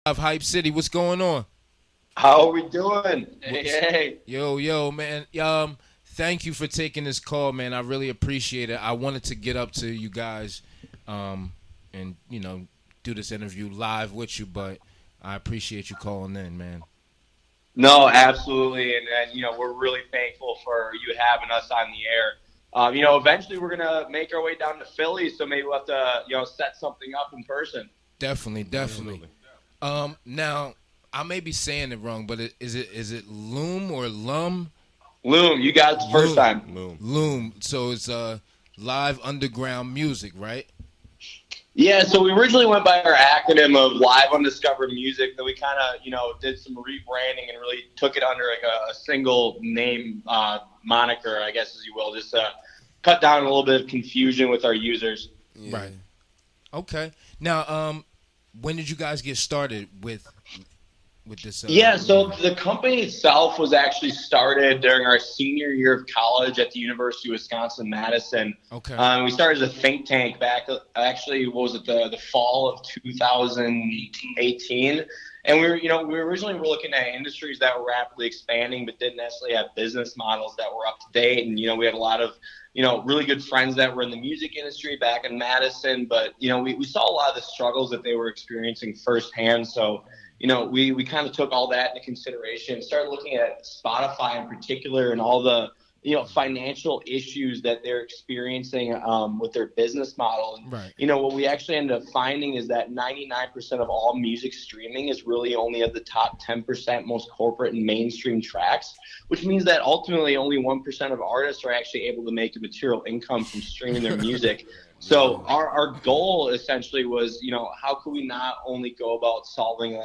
Of Hype City, what's going on? How are we doing? Hey, What's hey. yo, man? Thank you for taking this call, man. I really appreciate it. I wanted to get up to you guys, um, and do this interview live with you, but I appreciate you calling in, man. No, absolutely, and we're really thankful for you having us on the air. Eventually we're gonna make our way down to Philly, so maybe we'll have to set something up in person. Definitely, definitely. Absolutely. Now I may be saying it wrong, but is it Loom or Lum? Loom, you got it the first Loom, time. Loom. Loom. So it's live underground music, right? Yeah, so we originally went by our acronym of Live Undiscovered Music. Then we kind of did some rebranding and really took it under like a single name moniker, I guess as you will, just cut down a little bit of confusion with our users. Yeah. Right. Okay. Now, when did you guys get started with this? Yeah, so the company itself was actually started during our senior year of college at the University of Wisconsin-Madison. Okay. We started as a think tank back, actually, what was it, the fall of 2018. And we originally were looking at industries that were rapidly expanding, but didn't necessarily have business models that were up to date. And, we had a lot of, really good friends that were in the music industry back in Madison, but, we saw a lot of the struggles that they were experiencing firsthand. So, we kind of took all that into consideration, started looking at Spotify in particular and all the, financial issues that they're experiencing with their business model. And, Right. what we actually ended up finding is that 99% of all music streaming is really only of the top 10% most corporate and mainstream tracks, which means that ultimately only 1% of artists are actually able to make a material income from streaming their music. So our goal essentially was, how could we not only go about solving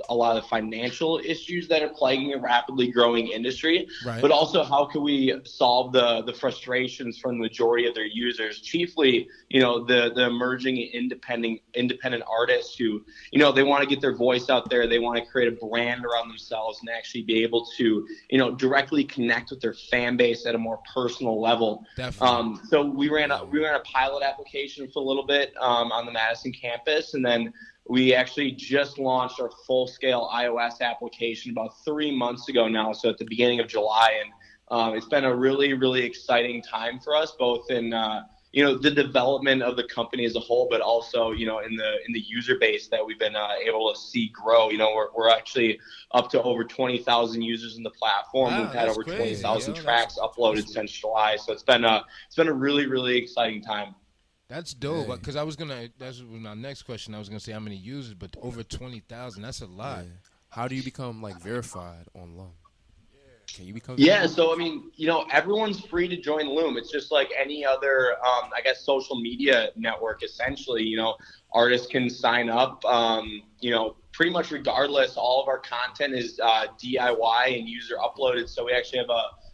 a lot of financial issues that are plaguing a rapidly growing industry, Right. but also how could we solve the frustrations from the majority of their users, chiefly, the emerging independent artists who, they want to get their voice out there, they want to create a brand around themselves and actually be able to, directly connect with their fan base at a more personal level. Definitely. So we ran a pilot application for a little bit on the Madison campus, and then we actually just launched our full-scale iOS application about 3 months ago now, so at the beginning of July, and it's been a really, really exciting time for us, both in the development of the company as a whole, but also in the user base that we've been able to see grow. We're actually up to over 20,000 users in the platform. Wow, We've had that's over crazy, 20,000 yo. tracks uploaded since July, so it's been a really, really exciting time. That's dope. Hey. Because that's my next question. I was gonna say how many users, but over 20,000. That's a lot. Yeah. How do you become like verified on Loom? Can you become Yeah, verified? so I mean, everyone's free to join Loom. It's just like any other, I guess, social media network. Essentially, artists can sign up. Pretty much regardless. All of our content is DIY and user uploaded. So we actually have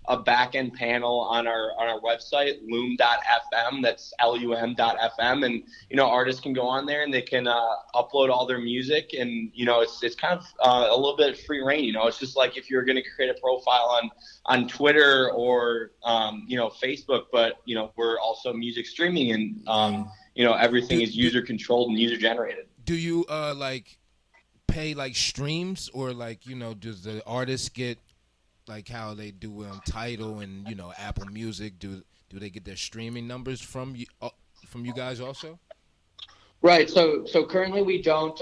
a back end panel on our website, Loom.fm. That's L.U.M.fm, and artists can go on there and they can upload all their music, and it's kind of a little bit free reign. It's just like if you're going to create a profile on Twitter or Facebook, but we're also music streaming, and everything Do is do user controlled and user generated. do you like pay like streams, or like does the artist get like how they do Title and Apple Music? Do they get their streaming numbers from you guys also? Right. So currently we don't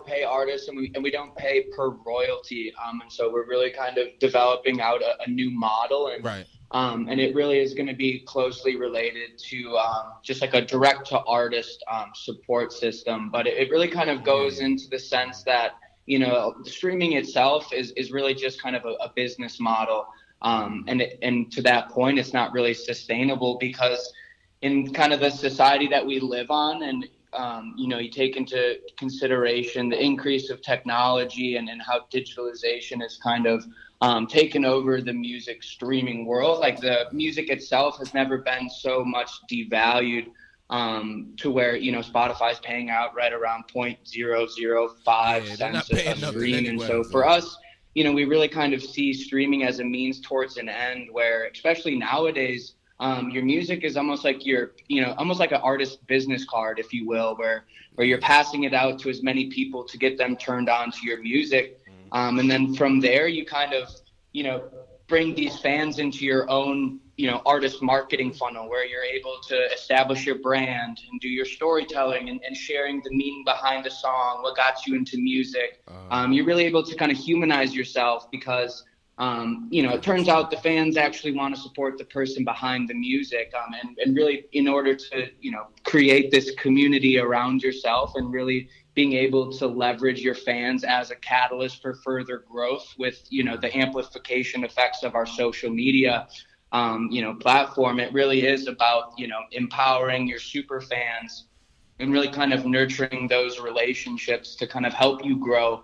pay artists, and we don't pay per royalty. And so we're really kind of developing out a new model, Right. and it really is going to be closely related to just like a direct to artist support system. But it really kind of goes Yeah. into the sense that the streaming itself is really just kind of a business model. And to that point, it's not really sustainable because in kind of the society that we live on, and you take into consideration the increase of technology, and how digitalization is kind of taken over the music streaming world. Like the music itself has never been so much devalued, to where Spotify's paying out right around point zero zero five Yeah, they're not cents a paying nothing stream. And anyway. so for us, we really kind of see streaming as a means towards an end, where especially nowadays, your music is almost like almost like an artist business card, if you will, where you're passing it out to as many people to get them turned on to your music. And then from there, you kind of, bring these fans into your own, artist marketing funnel where you're able to establish your brand and do your storytelling and sharing the meaning behind the song, what got you into music. You're really able to kind of humanize yourself because, it turns out the fans actually want to support the person behind the music. And really, in order to, create this community around yourself and really being able to leverage your fans as a catalyst for further growth with, the amplification effects of our social media, platform. It really is about, empowering your super fans and really kind of nurturing those relationships to kind of help you grow.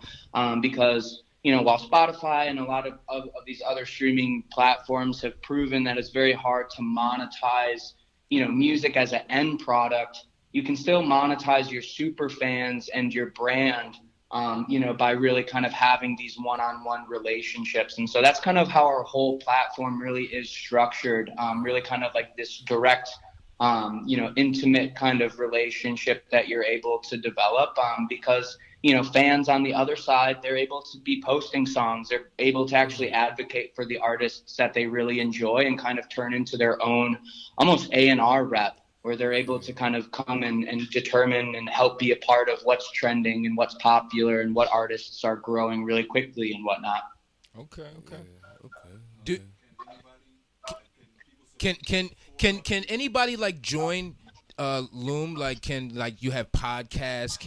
Because, while Spotify and a lot of these other streaming platforms have proven that it's very hard to monetize, music as an end product, you can still monetize your super fans and your brand, by really kind of having these one-on-one relationships. And so that's kind of how our whole platform really is structured, really kind of like this direct, intimate kind of relationship that you're able to develop, because, fans on the other side, they're able to be posting songs. They're able to actually advocate for the artists that they really enjoy and kind of turn into their own almost A&R rep, where they're able to kind of come and determine and help be a part of what's trending and what's popular and what artists are growing really quickly and whatnot. Okay. Yeah, Can anybody like join Loom? Like, you have podcasts?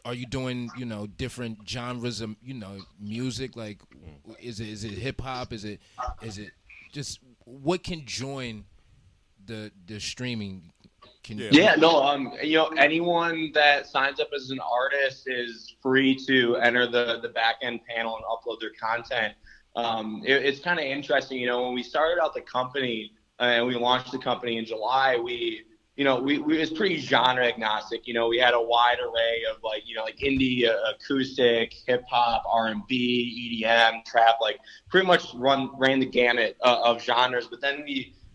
Are you doing different genres of music? Like, is it hip hop? Is it just what can join the streaming? Anyone that signs up as an artist is free to enter the back end panel and upload their content. It's kind of interesting, when we started out the company and we launched the company in July, we was pretty genre agnostic. We had a wide array of like indie, acoustic, hip hop, R&B, EDM, trap, like pretty much ran the gamut of genres. But then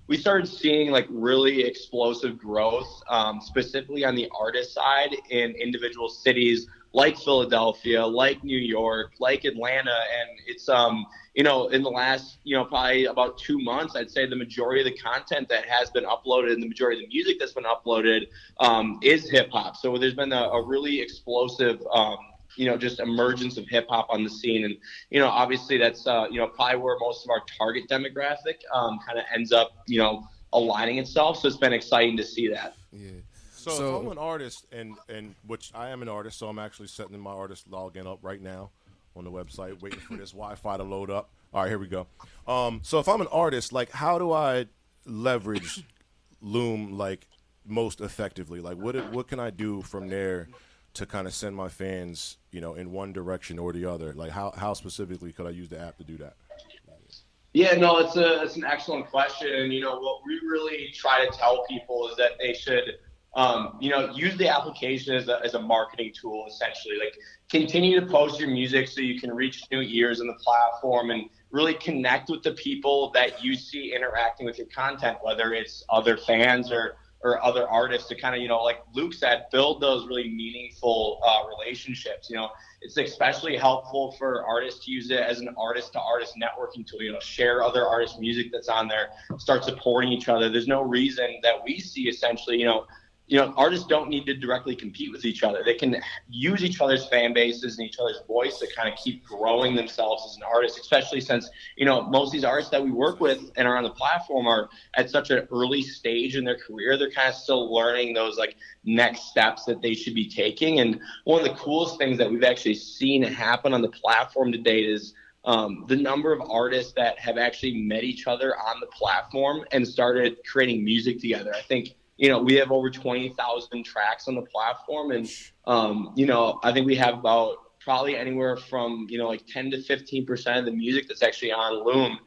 we started seeing like really explosive growth, specifically on the artist side in individual cities like Philadelphia, like New York, like Atlanta. And it's, in the last, probably about 2 months, I'd say the majority of the content that has been uploaded and the majority of the music that's been uploaded is hip hop. So there's been a really explosive, just emergence of hip hop on the scene. And, obviously that's, probably where most of our target demographic kind of ends up, aligning itself. So it's been exciting to see that. yeah. So if I'm an artist, and which I am an artist, so I'm actually setting my artist login up right now on the website, waiting for this Wi-Fi to load up. All right, here we go. So if I'm an artist, like, how do I leverage Loom like most effectively? Like, what can I do from there to kind of send my fans, in one direction or the other? Like, how specifically could I use the app to do that? Yeah, no, it's an excellent question. And, what we really try to tell people is that they should use the application as a marketing tool, essentially. Like, continue to post your music so you can reach new ears on the platform and really connect with the people that you see interacting with your content, whether it's other fans or other artists, to kind of, like Luke said, build those really meaningful relationships. It's especially helpful for artists to use it as an artist-to-artist networking tool. Share other artists' music that's on there, start supporting each other. There's no reason that we see, essentially, artists don't need to directly compete with each other. They can use each other's fan bases and each other's voice to kind of keep growing themselves as an artist, especially since, most of these artists that we work with and are on the platform are at such an early stage in their career. They're kind of still learning those like next steps that they should be taking. And one of the coolest things that we've actually seen happen on the platform to date is the number of artists that have actually met each other on the platform and started creating music together. I think, we have over 20,000 tracks on the platform. And, I think we have about probably anywhere from, like 10 to 15% of the music that's actually on Loom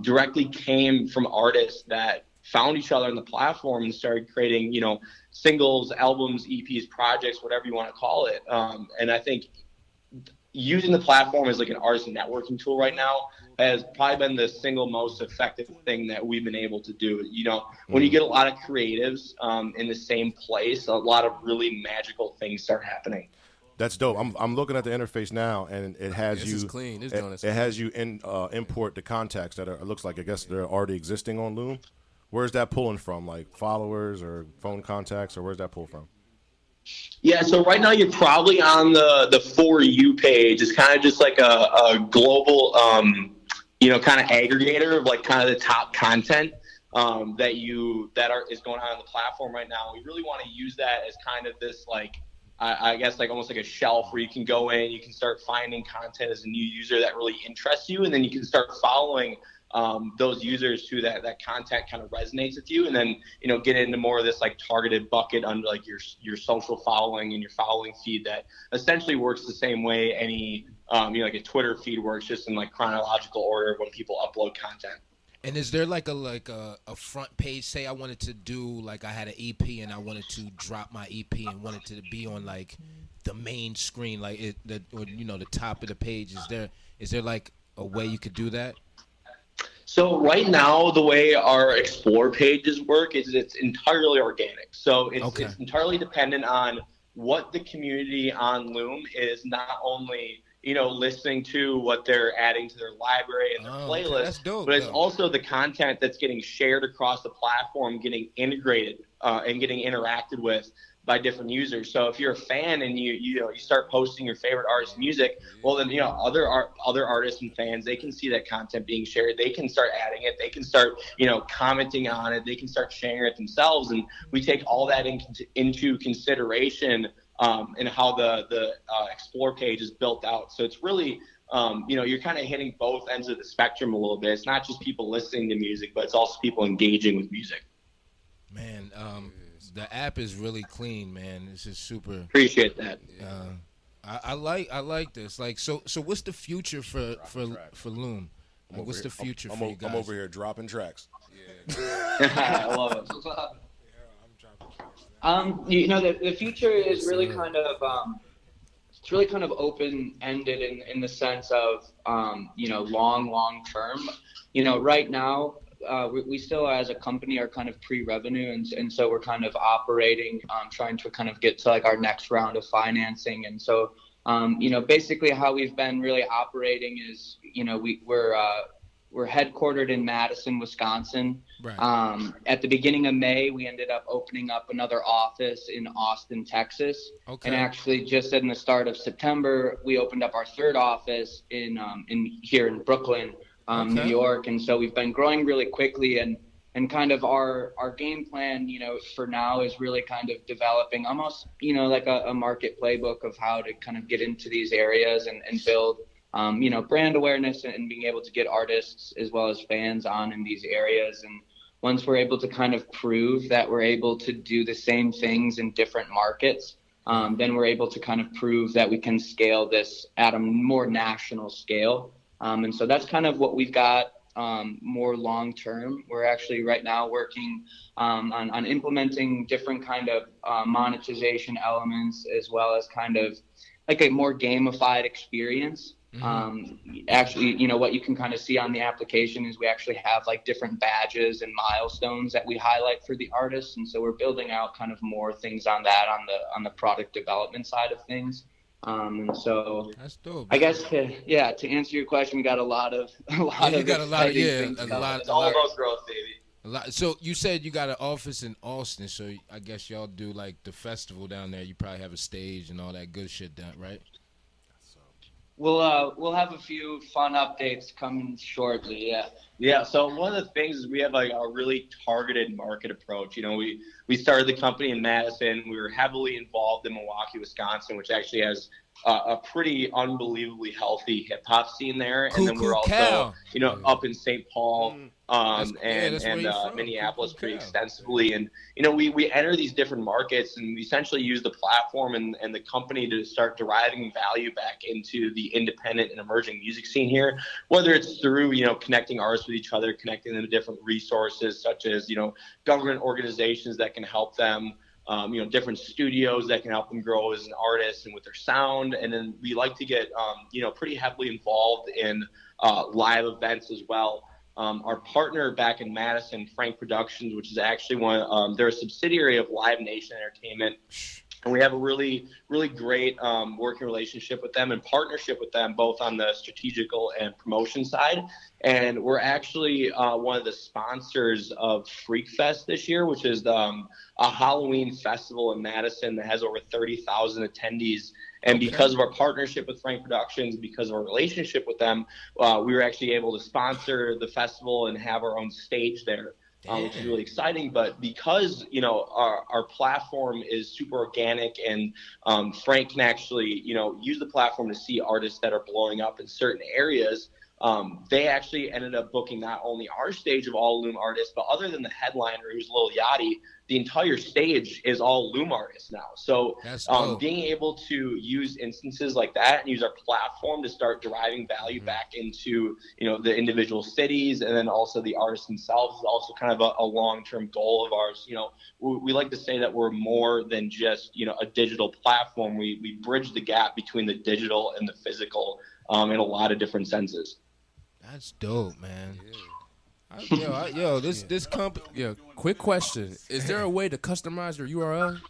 directly came from artists that found each other on the platform and started creating, singles, albums, EPs, projects, whatever you want to call it. And I think, using the platform as like an artist networking tool right now has probably been the single most effective thing that we've been able to do. You know, when you get a lot of creatives in the same place, a lot of really magical things start happening. That's dope. I'm looking at the interface now, and it has This you. is clean. This It, joint is it has you import the contacts that are. It looks like I guess they're already existing on Loom. Where's that pulling from? Like followers or phone contacts, or where's that pull from? Yeah, so right now you're probably on the For You page. It's kind of just like a global, you know, kind of aggregator of like kind of the top content is going on the platform right now. We really want to use that as kind of this like, I guess like almost like a shelf where you can go in, you can start finding content as a new user that really interests you, and then you can start following those users who that content kind of resonates with you, and then, you know, get into more of this like targeted bucket under like your social following and your following feed that essentially works the same way any you know, like a Twitter feed works, just in like chronological order when people upload content. And is there like a front page? Say I wanted to do like I had an EP and I wanted to drop my EP and wanted to be on like the main screen, like or you know, the top of the page. Is there like a way you could do that? So right now, the way our Explore pages work is it's entirely organic. So it's entirely dependent on what the community on Loom is not only, you know, listening to, what they're adding to their library and their playlist, that's dope, but it's also the content that's getting shared across the platform, getting integrated and getting interacted with by different users. So if you're a fan and you know, you start posting your favorite artist's music, well then, you know, other artists and fans, they can see that content being shared. They can start adding it. They can start, you know, commenting on it. They can start sharing it themselves. And we take all that into consideration in how the Explore page is built out. So it's really, you know, you're kind of hitting both ends of the spectrum a little bit. It's not just people listening to music, but it's also people engaging with music. Man, the app is really clean, man. This is super. Appreciate that. I like this. Like, so what's the future for Loom? Like, what's the future for you guys? I'm over here dropping tracks. I love it. You know, the future is really kind of it's really kind of open-ended in the sense of you know, long term. You know, right now we still as a company are kind of pre-revenue, and so we're kind of operating, trying to kind of get to like our next round of financing. And so you know, basically how we've been really operating is, you know, we're headquartered in Madison, Wisconsin. Right. At the beginning of May, we ended up opening up another office in Austin, Texas. Okay. And actually, just in the start of September, we opened up our third office in here in Brooklyn, New York. And so we've been growing really quickly, and kind of our game plan, you know, for now is really kind of developing almost, you know, like a market playbook of how to kind of get into these areas and build you know, brand awareness and being able to get artists as well as fans on in these areas. And once we're able to kind of prove that we're able to do the same things in different markets, then we're able to kind of prove that we can scale this at a more national scale. And so that's kind of what we've got more long term. We're actually right now working on implementing different kind of monetization elements, as well as kind of like a more gamified experience. Actually, you know, what you can kind of see on the application is we actually have like different badges and milestones that we highlight for the artists, and so we're building out kind of more things on that on the product development side of things. And so that's dope. I guess to answer your question, we got a lot of things. It's all about growth, baby. A lot. So you said you got an office in Austin, so I guess y'all do like the festival down there. You probably have a stage and all that good shit down, right? We'll have a few fun updates coming shortly. Yeah. So one of the things is we have like a really targeted market approach. You know, we started the company in Madison. We were heavily involved in Milwaukee, Wisconsin, which actually has a pretty unbelievably healthy hip hop scene there. And then we're also, you know, up in St. Paul and Minneapolis pretty extensively. And, you know, we enter these different markets, and we essentially use the platform and the company to start deriving value back into the independent and emerging music scene here, whether it's through, you know, connecting artists with each other, connecting them to different resources such as, you know, government organizations that can help them, different studios that can help them grow as an artist and with their sound. And then we like to get, pretty heavily involved in live events as well. Our partner back in Madison, Frank Productions, which is actually they're a subsidiary of Live Nation Entertainment. And we have a really, really great working relationship with them and partnership with them, both on the strategical and promotion side. And we're actually one of the sponsors of Freak Fest this year, which is a Halloween festival in Madison that has over 30,000 attendees. And because of our partnership with Frank Productions, because of our relationship with them, we were actually able to sponsor the festival and have our own stage there. Which is really exciting. But because, our platform is super organic and Frank can actually, use the platform to see artists that are blowing up in certain areas, they actually ended up booking not only our stage of all Loom artists, but other than the headliner, who's Lil Yachty, the entire stage is all Loom artists now. So being able to use instances like that and use our platform to start deriving value back into, the individual cities and then also the artists themselves is also kind of a long-term goal of ours. We like to say that we're more than just, a digital platform. We bridge the gap between the digital and the physical in a lot of different senses. That's dope, man. This company. Yeah, quick question. Is there a way to customize your URL?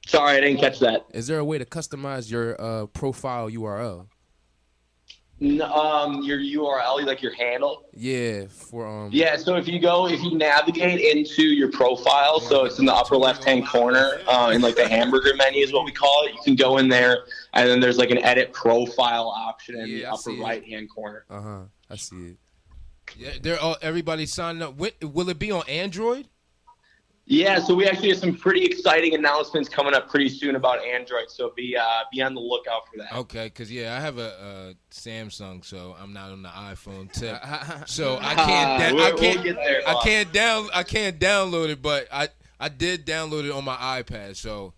Sorry, I didn't catch that. Is there a way to customize your profile URL? Your URL, like your handle? Yeah, for Yeah, so if you navigate into your profile, so it's in the upper left-hand corner, in like the hamburger menu is what we call it. You can go in there, and then there's like an edit profile option in the upper right-hand corner. I see it. Yeah, everybody signed up. Will it be on Android? Yeah, so we actually have some pretty exciting announcements coming up pretty soon about Android. So be on the lookout for that. Okay, because I have a Samsung, so I'm not on the iPhone tip. So I can't download it, but I did download it on my iPad. So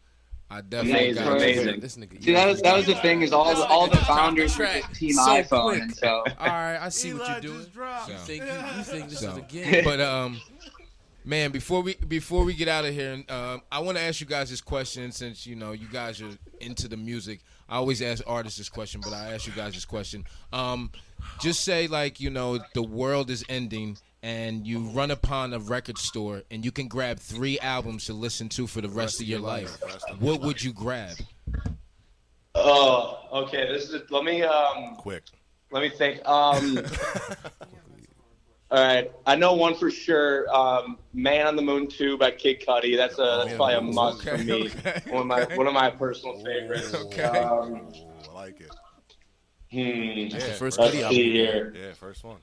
I definitely got amazing. This nigga, See, that was the thing is all the founders were just Team iPhone, and so all right, I see what you're doing. So. You think this is a game? But man, before we get out of here, I want to ask you guys this question since you guys are into the music. I always ask artists this question, but I ask you guys this question. Just say the world is ending and you run upon a record store and you can grab 3 albums to listen to for the rest of your life. What would you grab? Oh, okay. Let me think. All right, I know one for sure. "Man on the Moon 2" by Kid Cudi. That's probably a must for me. Okay. One of my personal favorites. Okay. I like it. That's the first Let's Cudi see here. Yeah, first one.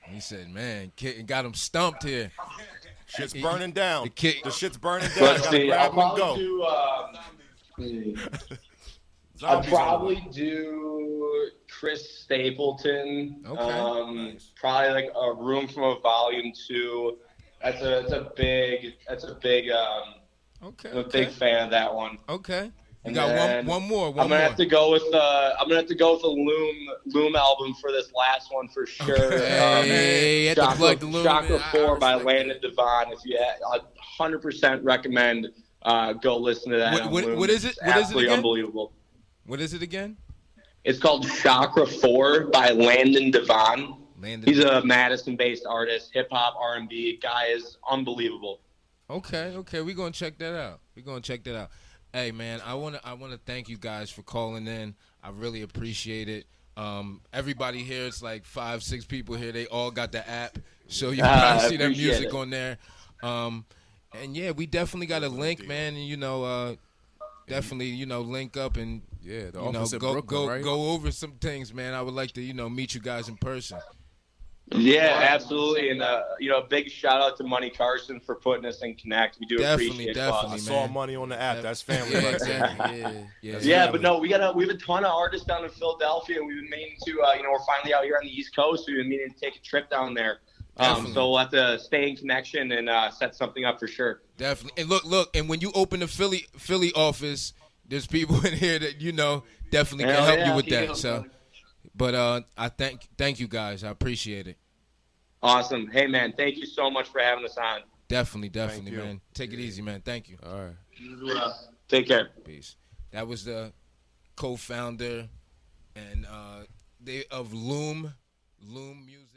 He said, "Man, Kid got him stumped here." Shit's burning down. The shit's burning down. Let's Gotta see. grab I'll them probably and go. do. I'd probably do Chris Stapleton. Okay. Nice. Probably like a Room from a Volume 2. That's a big. Okay. I'm a big fan of that one. Okay. You And got then one more. I'm gonna have to go with the Loom album for this last one for sure. Hey, you have to plug the Loom. Chakra Man. 4 by respect Landon Devon. If you, I 100% recommend go listen to that. What is it? It's What is it absolutely again? unbelievable. What is it again? It's called Chakra 4 by Landon Devon. He's a Madison-based artist, hip hop, R&B. Guy is unbelievable. Okay. We're gonna check that out. Hey man, I wanna thank you guys for calling in. I really appreciate it. Everybody here, it's like 5-6 people here. They all got the app, so you can see their music on there. And yeah, we definitely got a link, man. And definitely link up and the office in Brooklyn, go right? go over some things, man. I would like to meet you guys in person. Yeah, absolutely. And, a big shout out to Money Carson for putting us in Connect. We do appreciate it. I saw money on the app. That's family right there. Yeah, but no, we have a ton of artists down in Philadelphia, and we've been meaning to, we're finally out here on the East Coast. We've been meaning to take a trip down there. So we'll have to stay in connection and set something up for sure. Definitely. And look, and when you open the Philly office, there's people in here that definitely can help you with that. So, but I thank you guys. I appreciate it. Awesome. Hey man, thank you so much for having us on. Definitely, you. man. Take it easy, man. Thank you. All right. Take care. Peace. That was the co-founder and they of Loom Music.